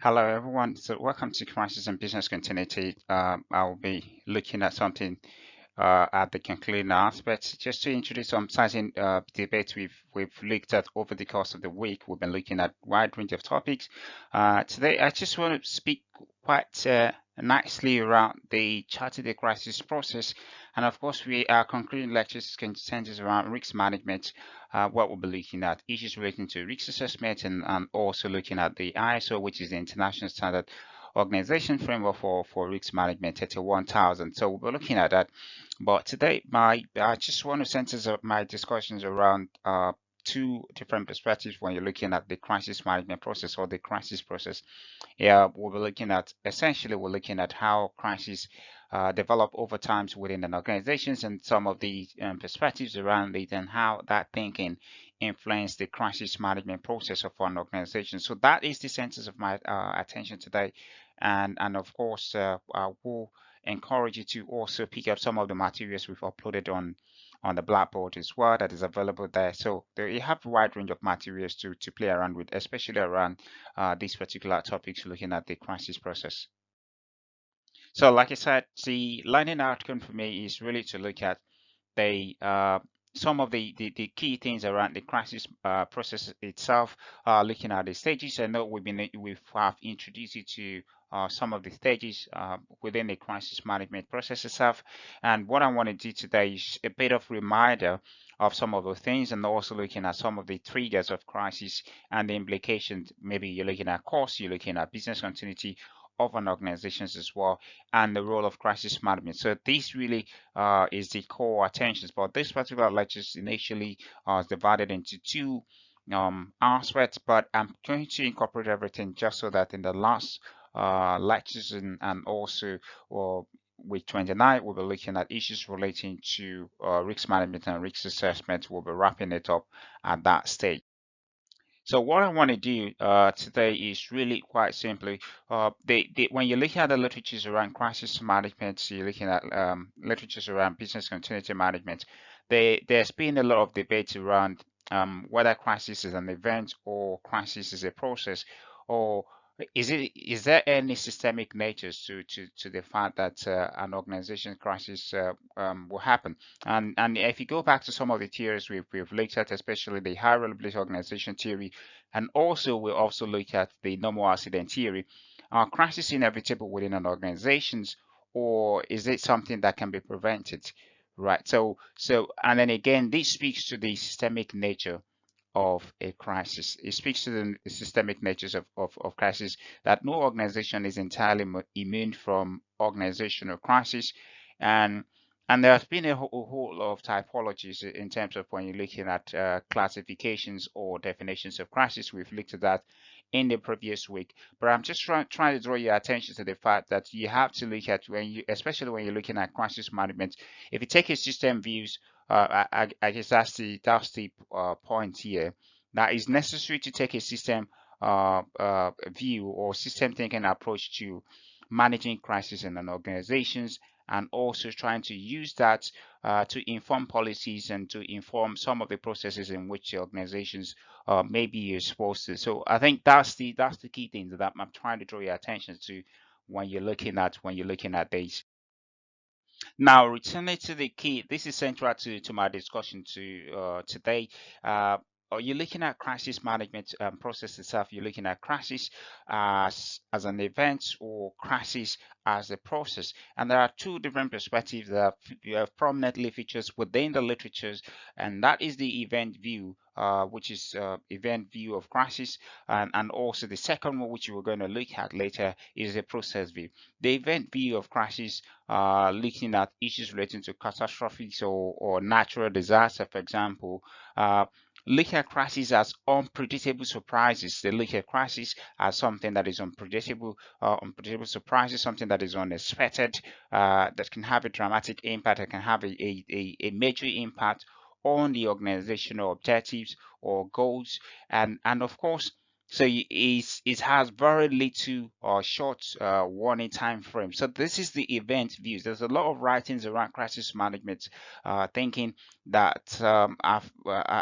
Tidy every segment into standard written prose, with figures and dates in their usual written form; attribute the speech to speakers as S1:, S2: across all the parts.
S1: Hello, everyone. So, welcome to Crisis and Business Continuity. I'll be looking at something at the concluding aspects. Just to introduce some certain debates we've looked at over the course of the week. We've been looking at a wide range of topics. Today, I just want to speak quite nicely around the chartered crisis process, and of course, we are concluding lectures centers around risk management. What we'll be looking at issues relating to risk assessment and also looking at the ISO, which is the International Standard Organization Framework for Risk Management 31000. So we'll be looking at that. But today, I just want to center my discussions around two different perspectives when you're looking at the crisis management process or the crisis process. Yeah, we're looking at how crises develop over times within an organizations and some of the perspectives around it and how that thinking influence the crisis management process of an organization. So that is the centers of my attention today, and of course I will encourage you to also pick up some of the materials we've uploaded on the Blackboard as well that is available there. So there you have a wide range of materials to play around with, especially around these particular topics, looking at the crisis process. So, like I said, the learning outcome for me is really to look at the some of the key things around the crisis process itself, looking at the stages. I know we've have introduced you to some of the stages within the crisis management process itself. And what I want to do today is a bit of reminder of some of those things and also looking at some of the triggers of crisis and the implications. Maybe you're looking at cost, you're looking at business continuity of an organizations as well, and the role of crisis management. So this really is the core attentions. But this particular lecture is initially divided into two aspects, but I'm going to incorporate everything just so that in the last lectures and also week 29, we'll be looking at issues relating to risk management and risk assessment. We'll be wrapping it up at that stage. So what I want to do today is really quite simply, when you're looking at the literatures around crisis management, you're looking at literatures around business continuity management, there's been a lot of debate around whether crisis is an event or crisis is a process, or is there any systemic nature to the fact that an organization crisis will happen? And if you go back to some of the theories we've looked at, especially the high reliability organization theory, and also we'll also look at the normal accident theory. Are crises inevitable within an organizations, or is it something that can be prevented? Right. And then again, this speaks to the systemic nature of a crisis. It speaks to the systemic natures of crisis, that no organization is entirely immune from organizational crisis. And and there has been a whole lot of typologies in terms of when you're looking at classifications or definitions of crisis. We've looked at that in the previous week, but I'm just trying to draw your attention to the fact that you have to look at especially when you're looking at crisis management. If you take a system views, I guess that's the point here. That is necessary to take a system view or system thinking approach to managing crisis in an organizations, and also trying to use that to inform policies and to inform some of the processes in which the organizations may be exposed to. So I think that's the key thing that I'm trying to draw your attention to when you're looking at these. Now, returning to the key, this is central to my discussion today. Uh, are you looking at crisis management process itself? You're looking at crisis as an event or crisis as a process. And there are two different perspectives that prominently features within the literatures, and that is the event view, which is event view of crisis, and also the second one, which we're going to look at later, is the process view. The event view of crisis looking at issues relating to catastrophes or natural disaster, for example. Look at crises as unpredictable surprises. They look at crisis as something that is unpredictable surprises, something that is unexpected, that can have a dramatic impact, that can have a major impact on the organizational objectives or goals. And of course, So it has very little or short warning time frame. So this is the event views. There's a lot of writings around crisis management, thinking that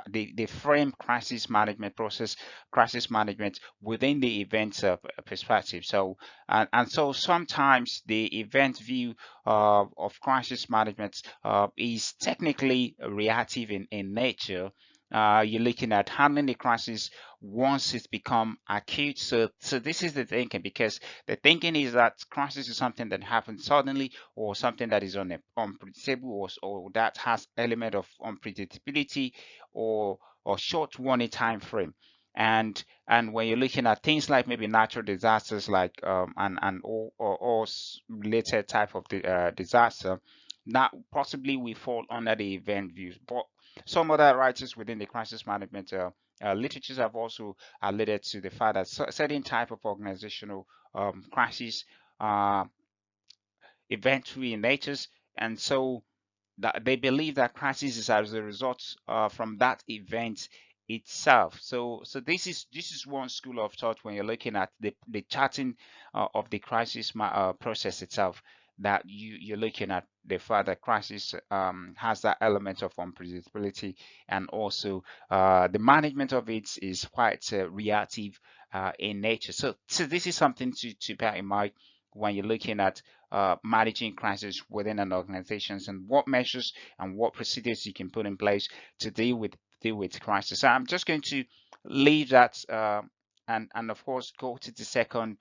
S1: they frame crisis management process, crisis management within the event perspective. So and so sometimes the event view of crisis management is technically reactive in nature. You're looking at handling the crisis once it's become acute. So this is the thinking, because the thinking is that crisis is something that happens suddenly, or something that is unpredictable, or that has element of unpredictability, or short warning time frame. And when you're looking at things like maybe natural disasters, like and or related type of disaster, that possibly we fall under the event views. But some other writers within the crisis management literatures have also alluded to the fact that certain type of organizational crisis uh, eventually in natures, and so that they believe that crisis is as a result from that event itself. So this is one school of thought when you're looking at the charting of the crisis process itself. That you're looking at the fact that crisis has that element of unpredictability, and also the management of it is quite reactive in nature. So this is something to bear in mind when you're looking at managing crisis within an organization, and what measures and what procedures you can put in place to deal with crisis. So I'm just going to leave that and of course go to the second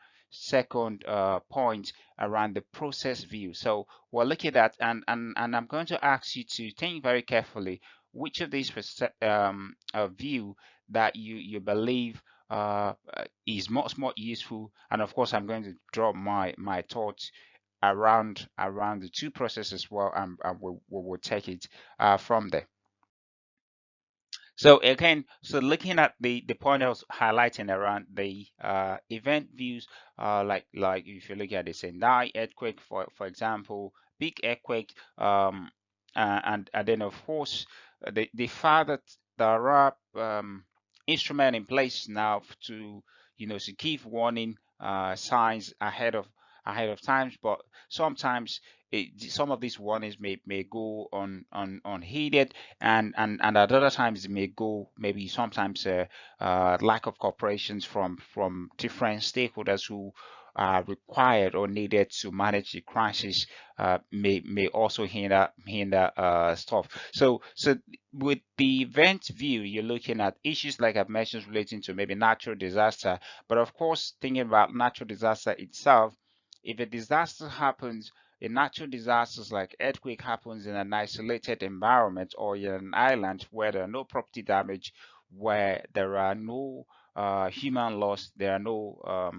S1: point around the process view. So we're looking at and I'm going to ask you to think very carefully which of these view that you believe is much more useful, and of course I'm going to draw my thoughts around the two processes as well, and we'll take it from there. So again, so looking at the point I was highlighting around the event views, like if you look at the Sendai earthquake, for example, big earthquake, and then of course the fact that there are instrument in place now to to give warning signs ahead of times, but sometimes some of these warnings may go unheeded, and at other times it may go maybe sometimes lack of cooperations from different stakeholders who are required or needed to manage the crisis may also hinder stuff. So with the event view, you're looking at issues like I've mentioned relating to maybe natural disaster, but of course thinking about natural disaster itself. If a disaster happens, a natural disasters like earthquake happens in an isolated environment or in an island where there are no property damage, where there are no human loss, there are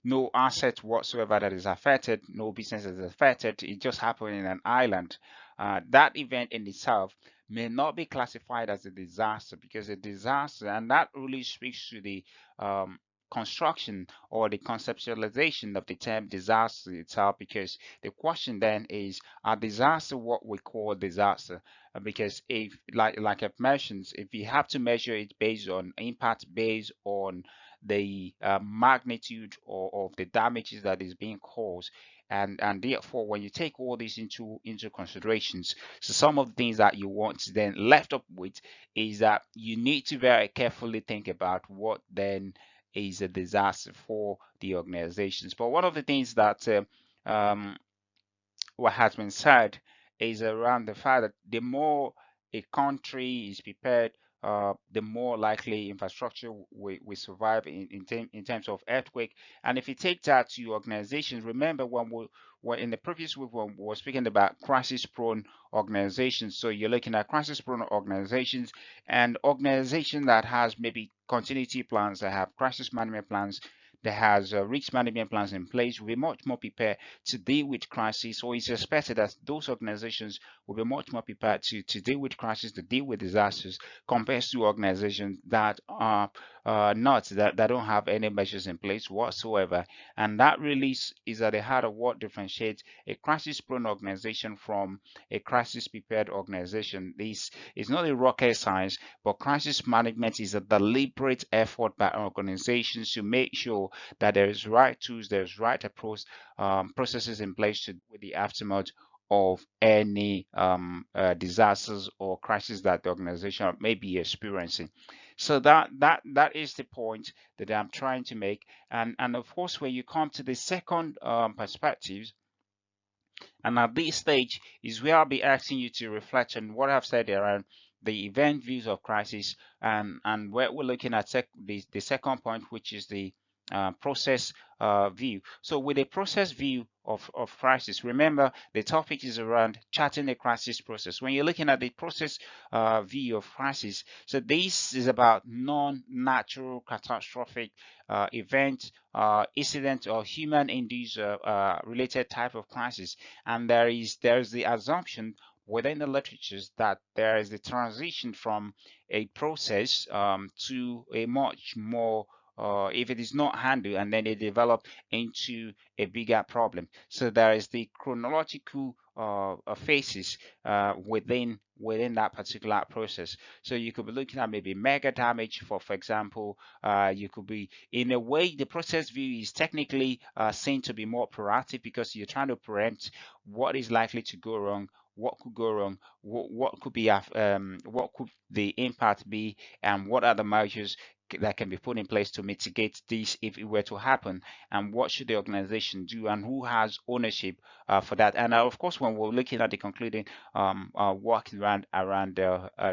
S1: no asset whatsoever that is affected, no business is affected. It just happened in an island. That event in itself may not be classified as a disaster, because a disaster, and that really speaks to the um, construction or the conceptualization of the term disaster itself, because the question then is, are disaster what we call disaster? Because if, like I've mentioned, if you have to measure it based on impact, based on the magnitude of the damages that is being caused, and therefore when you take all this into considerations, so some of the things that you want to then left up with is that you need to very carefully think about what then is a disaster for the organizations. But one of the things that what has been said is around the fact that the more a country is prepared, the more likely infrastructure we survive in terms of earthquake. And if you take that to organizations, remember when in the previous week when we were speaking about crisis-prone organizations. So you're looking at crisis-prone organizations and organization that has maybe continuity plans, that have crisis management plans, that has risk management plans in place, will be much more prepared to deal with crisis, or it's expected that those organizations will be much more prepared to deal with crisis, to deal with disasters, compared to organizations that are not that don't have any measures in place whatsoever. And that really is at the heart of what differentiates a crisis-prone organization from a crisis-prepared organization. This is not a rocket science, but crisis management is a deliberate effort by organizations to make sure that there is right tools, there's right approach, processes in place to deal with the aftermath of any disasters or crisis that the organization may be experiencing. So that is the point that I'm trying to make. And of course, when you come to the second perspective, and at this stage is where I'll be asking you to reflect on what I've said around the event views of crisis, and where we're looking at the second point, which is the process view. So with a process view of crisis, remember the topic is around charting the crisis process. When you're looking at the process view of crisis, so this is about non-natural catastrophic event, incident, or human-induced related type of crisis. And there's the assumption within the literatures that there is a transition from a process to a much more if it is not handled, and then it develop into a bigger problem. So there is the chronological phases within that particular process. So you could be looking at maybe mega damage, for example. You could be, in a way, the process view is technically seen to be more proactive because you're trying to preempt what is likely to go wrong, what could go wrong, what could be what could the impact be, and what are the measures that can be put in place to mitigate this if it were to happen, and what should the organization do, and who has ownership for that. And of course, when we're looking at the concluding work around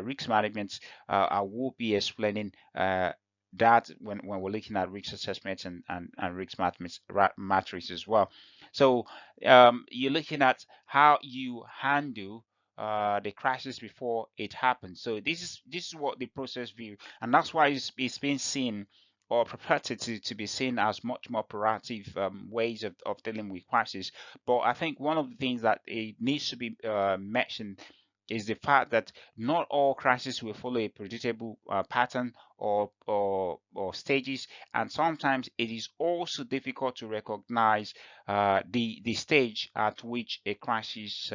S1: risk management, I will be explaining that when we're looking at risk assessment and risk matrix as well. So you're looking at how you handle the crisis before it happens. So this is what the process view, and that's why it's been seen or purported to be seen as much more proactive ways of dealing with crisis. But I think one of the things that it needs to be mentioned is the fact that not all crises will follow a predictable pattern or stages, and sometimes it is also difficult to recognize the stage at which a crisis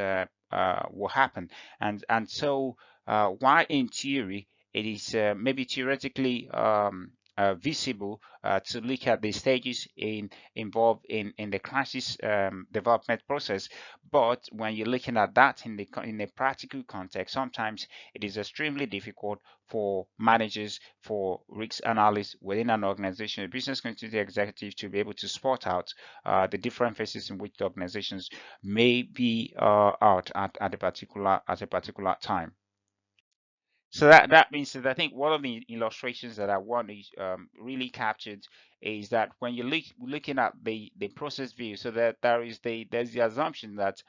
S1: will happen. And so while in theory it is maybe theoretically visible to look at the stages involved in the crisis development process, but when you're looking at that in a practical context, sometimes it is extremely difficult for managers, for risk analysts within an organization, a business continuity executive, to be able to spot out the different phases in which the organizations may be out at a particular time. So that means that I think one of the illustrations that I want is really captured is that when you're looking at the process view, so that there's the assumption that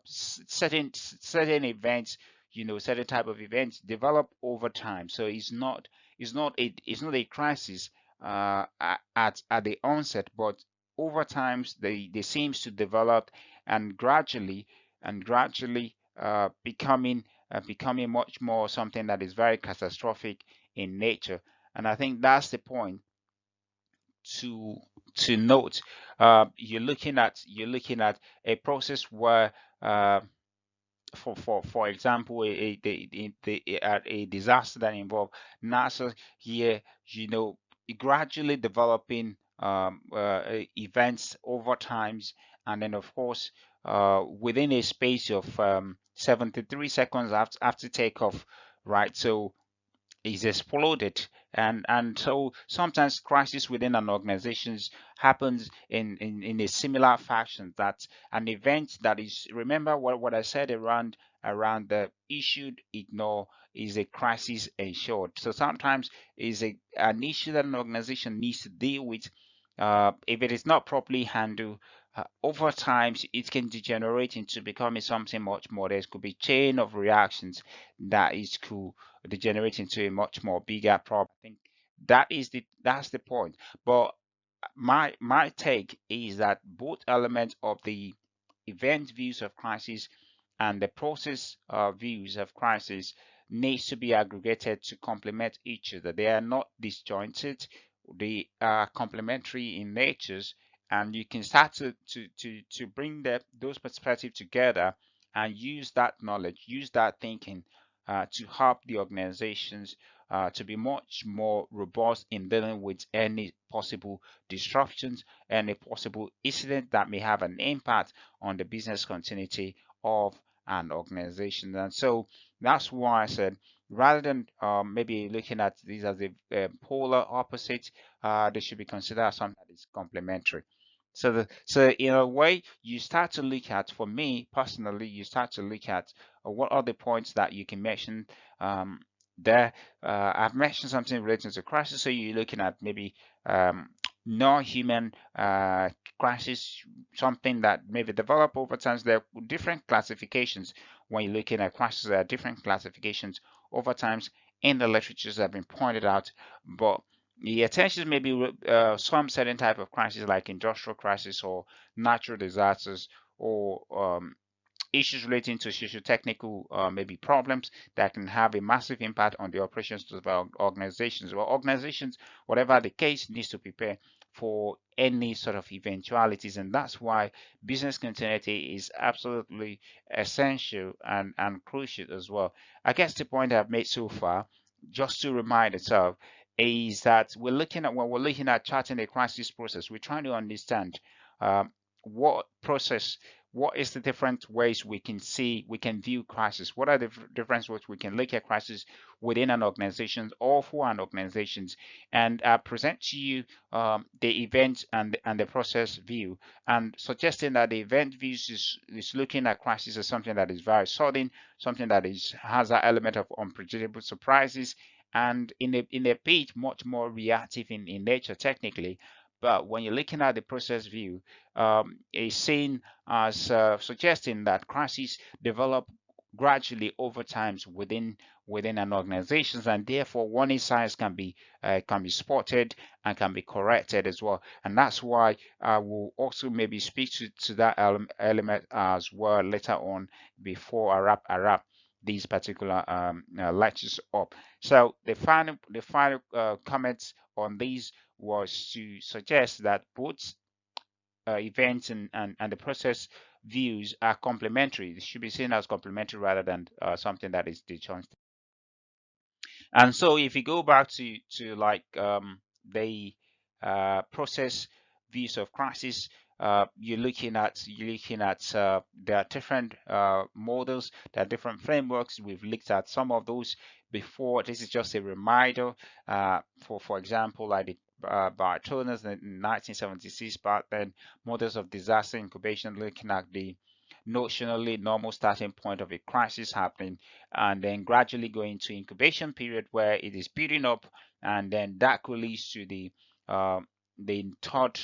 S1: certain events, certain type of events develop over time. So it's not a crisis at the onset, but over time they seems to develop and gradually becoming much more something that is very catastrophic in nature. And I think that's the point to note. You're looking at a process where for example, a disaster that involved NASA here, gradually developing events over times, and then of course within a space of 73 seconds after takeoff, right? So is exploded, and so sometimes crisis within an organization happens in a similar fashion, that an event that is, remember what I said around the issued ignore is a crisis ensured. So sometimes is an issue that an organization needs to deal with. If it is not properly handled, over time it can degenerate into becoming something much more. There could be chain of reactions that is could degenerate into a much more bigger problem. I think that's the point. But my take is that both elements of the event views of crisis and the process views of crisis, needs to be aggregated to complement each other. They are not disjointed. They are complementary in natures, and you can start to bring those perspectives together and use that knowledge, use that thinking to help the organizations to be much more robust in dealing with any possible disruptions, any possible incident that may have an impact on the business continuity of an organization. And so that's why I said, rather than maybe looking at these as a polar opposite, they should be considered as something that is complementary. So in a way, you start to look at, for me personally, you start to look at what are the points that you can mention um, there. I've mentioned something relating to crisis, so you're looking at maybe um, non-human crisis, something that maybe develop over time. There are different classifications when you're looking at crisis. There are different classifications over times in the literatures that have been pointed out, but the attention may be some certain type of crisis like industrial crisis or natural disasters or issues relating to socio-technical maybe problems that can have a massive impact on the operations of our organizations. Well, organizations, whatever the case, needs to prepare for any sort of eventualities, and that's why business continuity is absolutely essential and crucial as well. I guess the point I've made so far, just to remind itself, is that we're looking at when we're looking at charting a crisis process, we're trying to understand what process, what is the different ways we can see, we can view crisis, what are the different ways we can look at crisis within an organization or for an organizations, and present to you the event and the process view, and suggesting that the event views is looking at crisis as something that is very sudden, something that is has that element of unpredictable surprises, and in a bit much more reactive in nature technically. But when you're looking at the process view, is seen as suggesting that crises develop gradually over times within an organization, and therefore warning signs can be spotted and can be corrected as well. And that's why I will also maybe speak to that element as well later on before I wrap these particular lectures up. So the final comments on these was to suggest that both events and the process views are complementary. It should be seen as complementary rather than something that is disjointed. And so if you go back to like the process views of crisis, you're looking at there are different models, there are different frameworks. We've looked at some of those before. This is just a reminder. For example, like the Bartonas in 1976, but then models of disaster incubation, looking at the notionally normal starting point of a crisis happening, and then gradually going to incubation period where it is building up, and then that could lead to uh, the third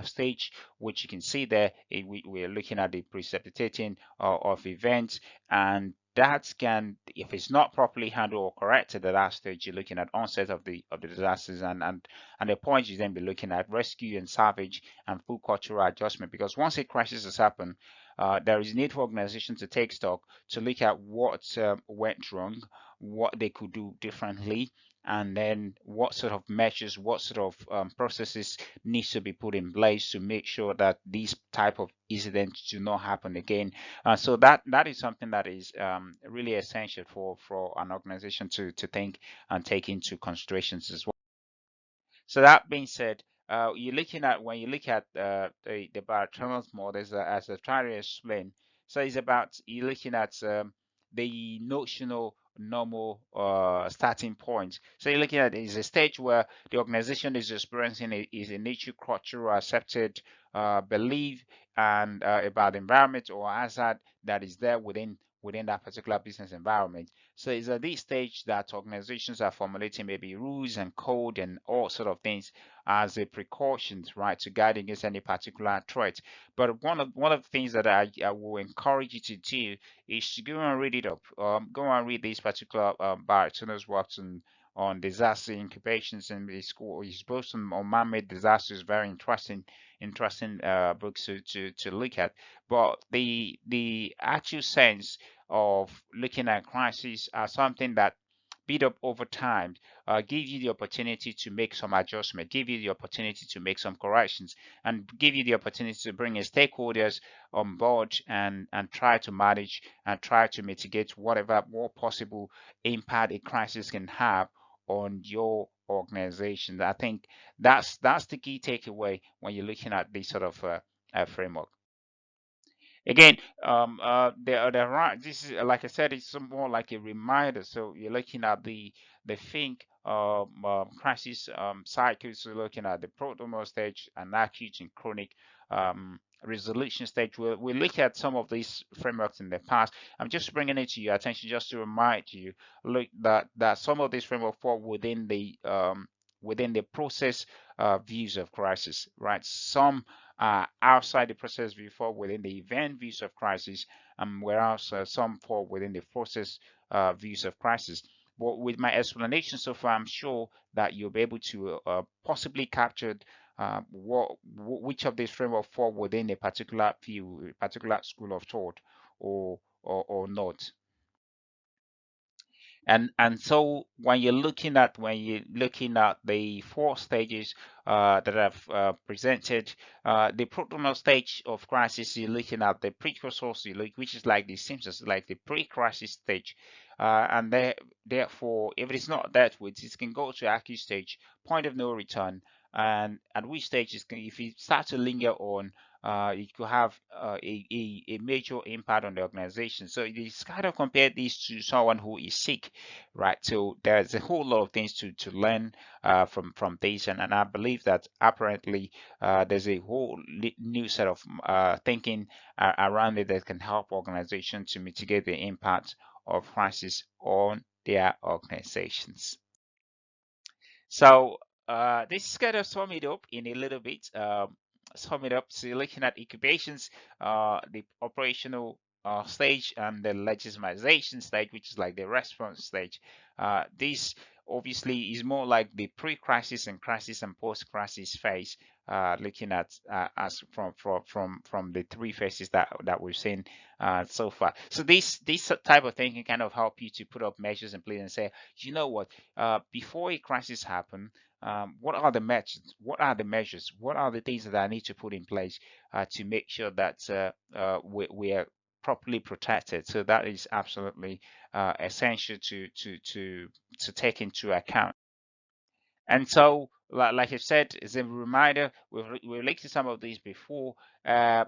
S1: stage, which you can see there. We are looking at the precipitating of events, and that can, if it's not properly handled or corrected at that stage, you're looking at onset of the disasters, and the point you then be looking at rescue and salvage and full cultural adjustment. Because once a crisis has happened, there is need for organizations to take stock, to look at what went wrong, what they could do differently, and then what sort of measures, what sort of processes needs to be put in place to make sure that these type of incidents do not happen again. So that is something that is really essential for an organization to think and take into considerations as well. So that being said, you're looking at when you look at the Barthelme's models, as I try to explain. So it's about you're looking at the notional normal starting point. So you're looking at is a stage where the organization is experiencing is a nature cultural accepted belief and about the environment or hazard that is there within that particular business environment. So it's at this stage that organizations are formulating maybe rules and code and all sort of things as a precautions, right, to guard against any particular threat. But one of the things that I will encourage you to do is to go and read it up. Go and read these particular Bartolo's works on disaster incubations and his school. His books on man-made disasters, very interesting books to look at. But the actual sense of looking at crisis as something that build up over time, give you the opportunity to make some adjustment, give you the opportunity to make some corrections, and give you the opportunity to bring your stakeholders on board and try to manage and try to mitigate whatever more possible impact a crisis can have on your organization. I think that's the key takeaway when you're looking at this sort of framework. Again, this is like I said, it's more like a reminder. So you're looking at the think crisis cycles. So looking at the protomal stage and acute and chronic resolution stage. We'll look at some of these frameworks in the past. I'm just bringing it to your attention just to remind you, look that some of these frameworks fall within the process views of crisis, right? Some outside the process view fall within the event views of crisis, whereas some fall within the process views of crisis. But with my explanation so far, I'm sure that you'll be able to possibly capture which of these framework fall within a particular view, a particular school of thought, or not. And so when you're looking at the four stages that I've presented, the protonal stage of crisis, you're looking at the precursor, which is like the symptoms, like the pre-crisis stage, and therefore, if it is not dealt with, it can go to acute stage, point of no return, and at which stage if it starts to linger on. It could have a major impact on the organization. So you just kind of compare this to someone who is sick, right? So there's a whole lot of things to learn from this, and I believe that apparently there's a whole new set of thinking around it that can help organizations to mitigate the impact of crisis on their organizations. So this is kind of sum it up in a little bit. Sum it up. So you're looking at incubations, the operational stage, and the legitimization stage, which is like the response stage. This obviously is more like the pre-crisis and crisis and post-crisis phase. Looking at as from the three phases that we've seen so far. So this type of thing can kind of help you to put up measures in place and say, you know what, before a crisis happen, what are the measures? What are the measures? What are the things that I need to put in place to make sure that we are properly protected? So that is absolutely essential to take into account. And so, like I said, as a reminder, we've looked at some of these before. Uh,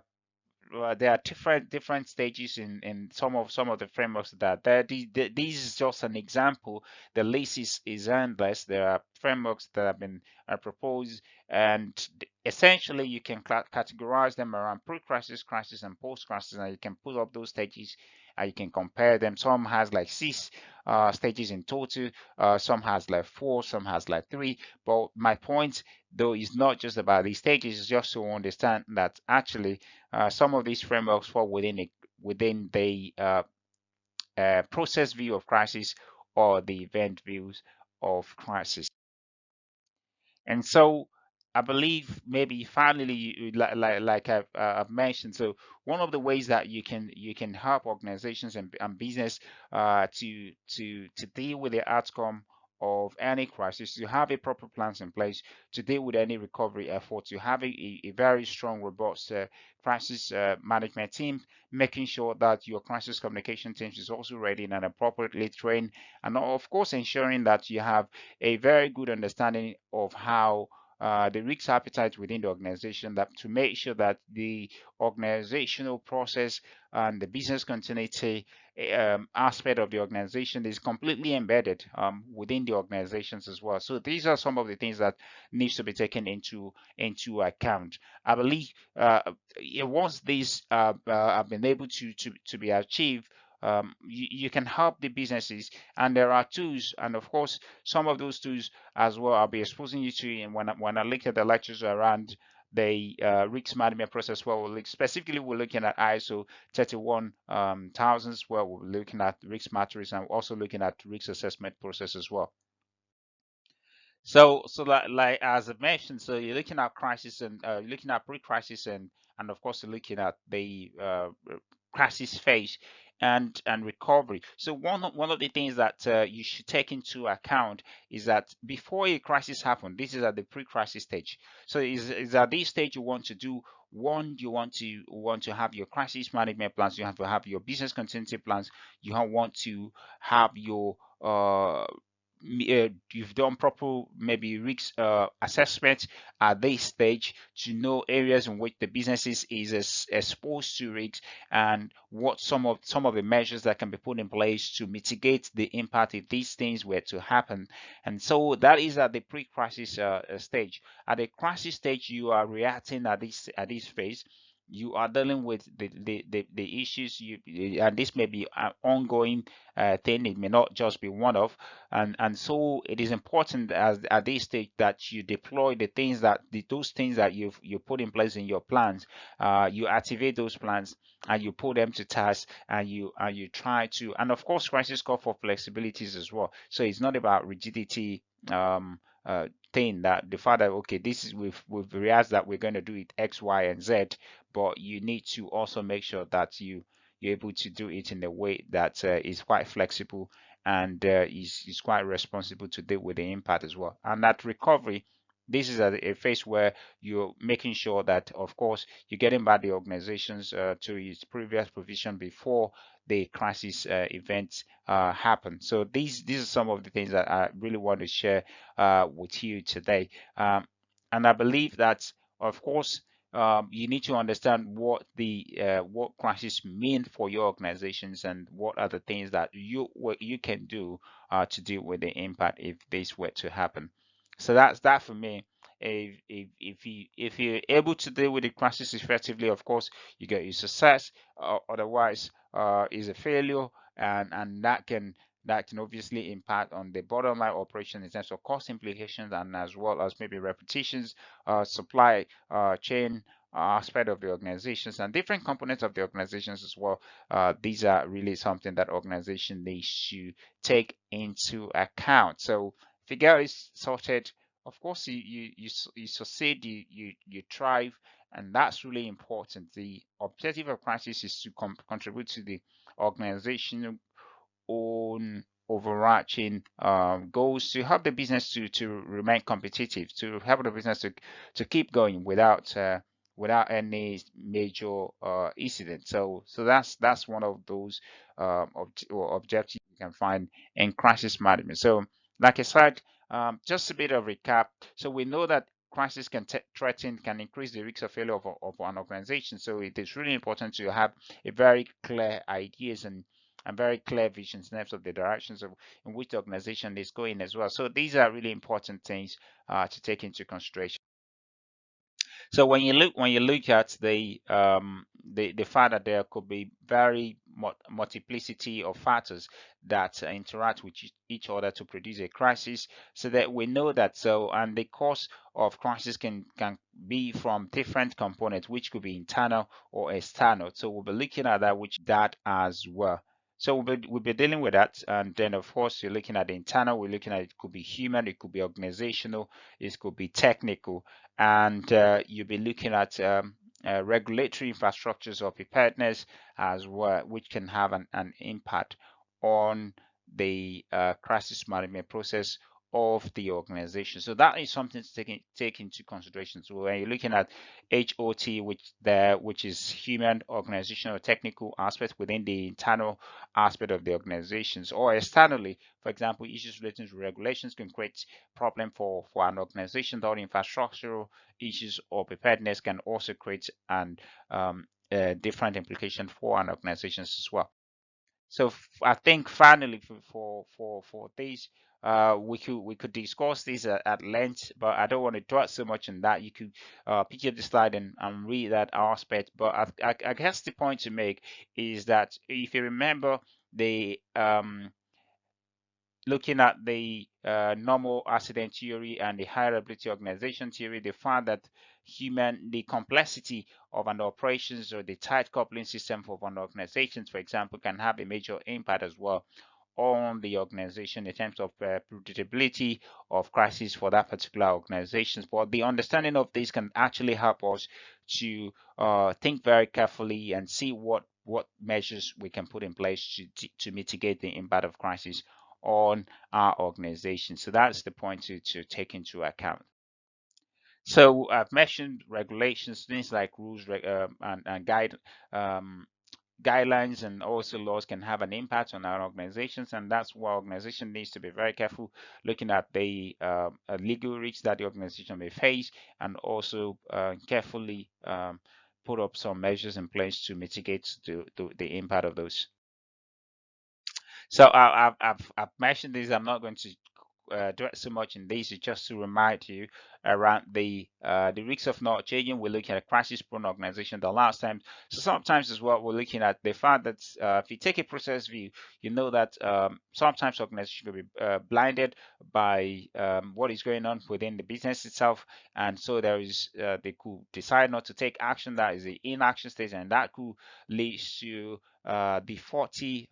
S1: there are different stages in some of the frameworks that there. This is just an example. The list is endless. There are frameworks that have been proposed, and essentially you can categorize them around pre-crisis, crisis, and post-crisis, and you can put up those stages. And you can compare them. Some has like six stages in total. Some has like four. Some has like three. But my point, though, is not just about these stages. It's just to understand that actually some of these frameworks fall within the process view of crisis or the event views of crisis. And so I believe maybe finally, like I've mentioned, so one of the ways that you can help organizations and business to deal with the outcome of any crisis, you have a proper plans in place to deal with any recovery efforts. You have a very strong, robust crisis management team, making sure that your crisis communication teams is also ready and appropriately trained, and of course ensuring that you have a very good understanding of how the risk appetite within the organization, that to make sure that the organizational process and the business continuity aspect of the organization is completely embedded within the organizations as well. So these are some of the things that needs to be taken into account. I believe once these have been able to be achieved, you can help the businesses, and there are tools, and of course some of those tools as well I'll be exposing you to. And when I look at the lectures around the risk management process, well, specifically we're looking at ISO 31000, where we're looking at risk matrix and also looking at risk assessment process as well. So like as I mentioned, so you're looking at crisis and you're looking at pre-crisis, and of course you're looking at the crisis phase and recovery. So one of the things that you should take into account is that before a crisis happens, this is at the pre-crisis stage. So is at this stage you want to do one, you want to have your crisis management plans, you have to have your business continuity plans, you want to have your you've done proper maybe risk assessment at this stage to know areas in which the business is exposed to risks, and what some of the measures that can be put in place to mitigate the impact if these things were to happen. And so that is at the pre-crisis stage. At the crisis stage, you are reacting at this phase. You are dealing with the issues and this may be an ongoing thing. It may not just be one off, and so it is important as at this stage that you deploy those things that you put in place in your plans. You activate those plans and you put them to task, and you try to, and of course crisis call for flexibilities as well. So it's not about rigidity. Thing that the father, okay, this is we've realized that we're going to do it X, Y, and Z, but you need to also make sure that you're able to do it in a way that is quite flexible and is quite responsible to deal with the impact as well. And that recovery, this is a phase where you're making sure that, of course, you're getting back the organizations to its previous position before the crisis events happen. So these are some of the things that I really want to share with you today. And I believe that, of course, you need to understand what crisis mean for your organizations, and what are the things that you can do to deal with the impact if this were to happen. So that's that for me. If you're able to deal with the crisis effectively, of course, you get your success. Otherwise, is a failure, and that can obviously impact on the bottom line operation in terms of cost implications, and as well as maybe repetitions, supply chain aspect of the organizations, and different components of the organizations as well. These are really something that organization needs to take into account. So if you get it sorted, of course you succeed, you thrive, and that's really important. The objective of crisis is to contribute to the organization own overarching goals to help the business to remain competitive, to help the business to keep going without any major incident. So that's one of those objectives you can find in crisis management. So like I said, just a bit of recap. So we know that crisis can increase the risk of failure of an organization. So it is really important to have a very clear ideas and very clear visions in terms of the directions of in which the organization is going as well. So these are really important things to take into consideration. So when you look at the fact that there could be very multiplicity of factors that interact with each other to produce a crisis, so that we know that, and the cause of crisis can be from different components, which could be internal or external. So we'll be looking at that as well. So we'll be dealing with that, and then of course you're looking at the internal. We're looking at it could be human, it could be organizational, it could be technical, and you'll be looking at regulatory infrastructures or preparedness as well, which can have an impact on the crisis management process of the organization. So that is something to take into consideration. So when you're looking at HOT, which is human, organizational, technical aspect within the internal aspect of the organizations, or externally, for example, issues relating to regulations can create problem for an organization. Or infrastructural issues or preparedness can also create an different implication for an organizations as well. So I think finally for this, we could discuss this at length, but I don't want to dwell so much on that. You could pick up the slide and read that aspect. But I guess the point to make is that if you remember the looking at the normal accident theory and the high reliability organization theory, they found that the complexity of an operations or the tight coupling system of an organization, for example, can have a major impact as well on the organization in terms of predictability of crisis for that particular organization. But the understanding of this can actually help us to think very carefully and see what what measures we can put in place to mitigate the impact of crisis on our organization. So that's the point to take into account. So I've mentioned regulations, things like rules and um, guidelines and also laws can have an impact on our organizations, and that's why organization needs to be very careful looking at the legal risks that the organization may face, and also carefully put up some measures in place to mitigate the impact of those. So I've mentioned this. I'm not going to dwell so much in this. It's just to remind you around the risks of not changing. We're looking at a crisis-prone organization the last time. So sometimes as well, we're looking at the fact that if you take a process view, you know that sometimes organizations will be blinded by what is going on within the business itself, and so they could decide not to take action. That is the inaction stage, and that could lead to the 40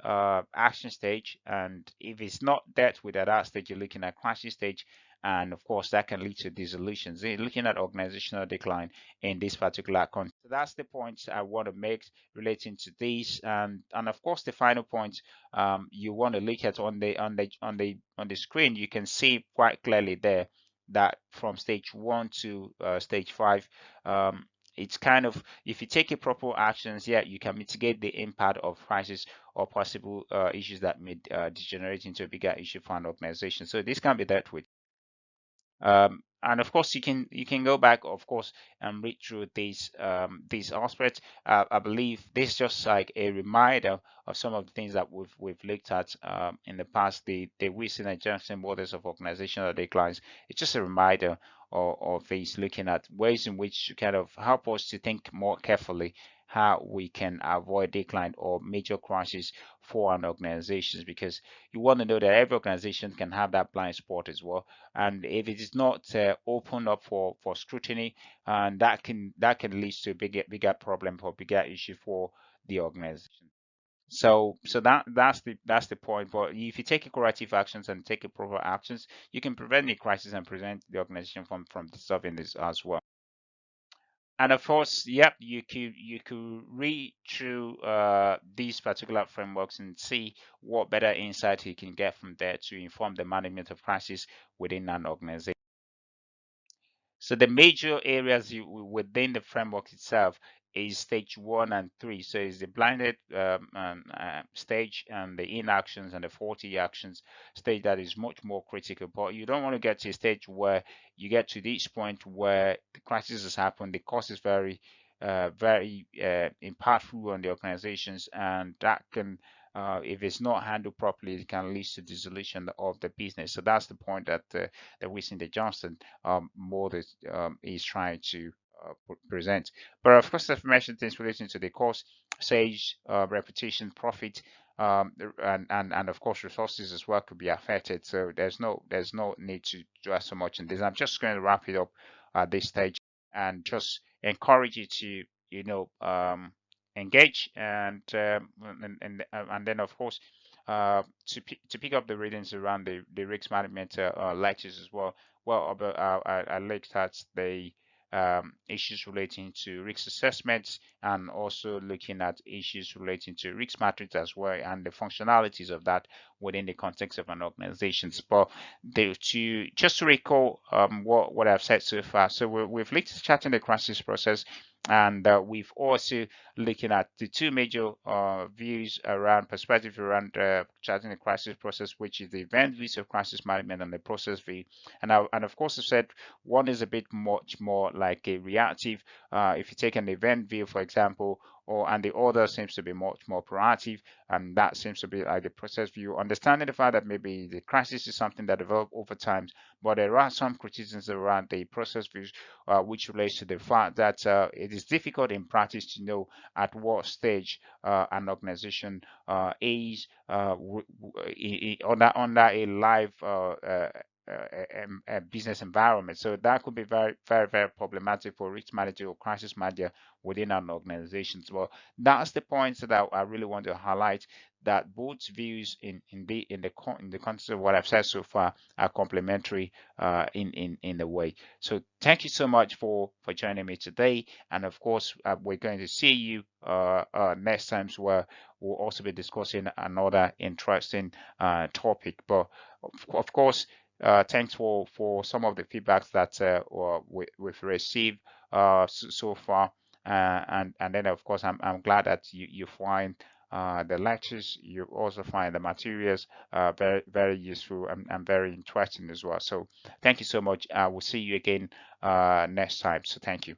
S1: action stage, and if it's not dealt with at that stage, you're looking at crisis stage, and of course that can lead to dissolutions. You're looking at organizational decline in this particular context. So that's the points I want to make relating to this, and of course the final point you want to look at on the screen. You can see quite clearly there that from stage 1 to stage 5, it's kind of, if you take a proper actions, yeah, you can mitigate the impact of crisis or possible issues that may degenerate into a bigger issue for an organization. So this can be dealt with. And of course, you can go back, of course, and read through these aspects. I believe this is just like a reminder of some of the things that we've looked at in the past. The recent adjustment models of organizational declines. It's just a reminder of these, looking at ways in which to kind of help us to think more carefully how we can avoid decline or major crisis for an organization, because you want to know that every organization can have that blind spot as well, and if it is not opened up for scrutiny, and that can lead to a bigger problem or bigger issue for the organization. So that's the point. But if you take corrective actions and take proper actions, you can prevent the crisis and prevent the organization from solving this as well. And of course, yep, you could read through these particular frameworks and see what better insight you can get from there to inform the management of crisis within an organization. So the major areas within the framework itself is stage 1 and 3. So it's the blinded stage, and the inactions and the 40 actions stage that is much more critical. But you don't want to get to a stage where you get to this point where the crisis has happened, the cost is very impactful on the organizations, and that can if it's not handled properly, it can lead to dissolution of the business. So that's the point that we see the Johnson model is trying to present. But of course, I've mentioned things relating to the cost, stage, repetition, profit, and of course resources as well could be affected. So there's no need to dwell so much on this. I'm just going to wrap it up at this stage and just encourage you to engage, and then of course to pick up the readings around the risk management lectures as well. Well, about I looked at the issues relating to risk assessments, and also looking at issues relating to risk matrix as well, and the functionalities of that within the context of an organization. But just to recall what I've said so far. So we've looked at charting the crisis process, and we've also looking at the two major views around perspective around charting the crisis process, which is the event views of crisis management and the process view. And of course, I said one is a bit much more like a reactive. If you take an event view, for example, and the other seems to be much more proactive, and that seems to be like the process view. Understanding the fact that maybe the crisis is something that develops over time, but there are some criticisms around the process views, which relates to the fact that it is difficult in practice to know at what stage an organization is under a live business environment. So that could be very, very, very problematic for risk manager or crisis manager within an organization. Well, that's the points that I really want to highlight. That both views in the context of what I've said so far are complementary in a way. So thank you so much for joining me today, and of course we're going to see you next times where we'll also be discussing another interesting topic. But of course, thanks for some of the feedbacks that we've received so far, and then of course I'm glad that you find the lectures, you also find the materials very, very useful and very interesting as well. So thank you so much. I will see you again next time. So thank you.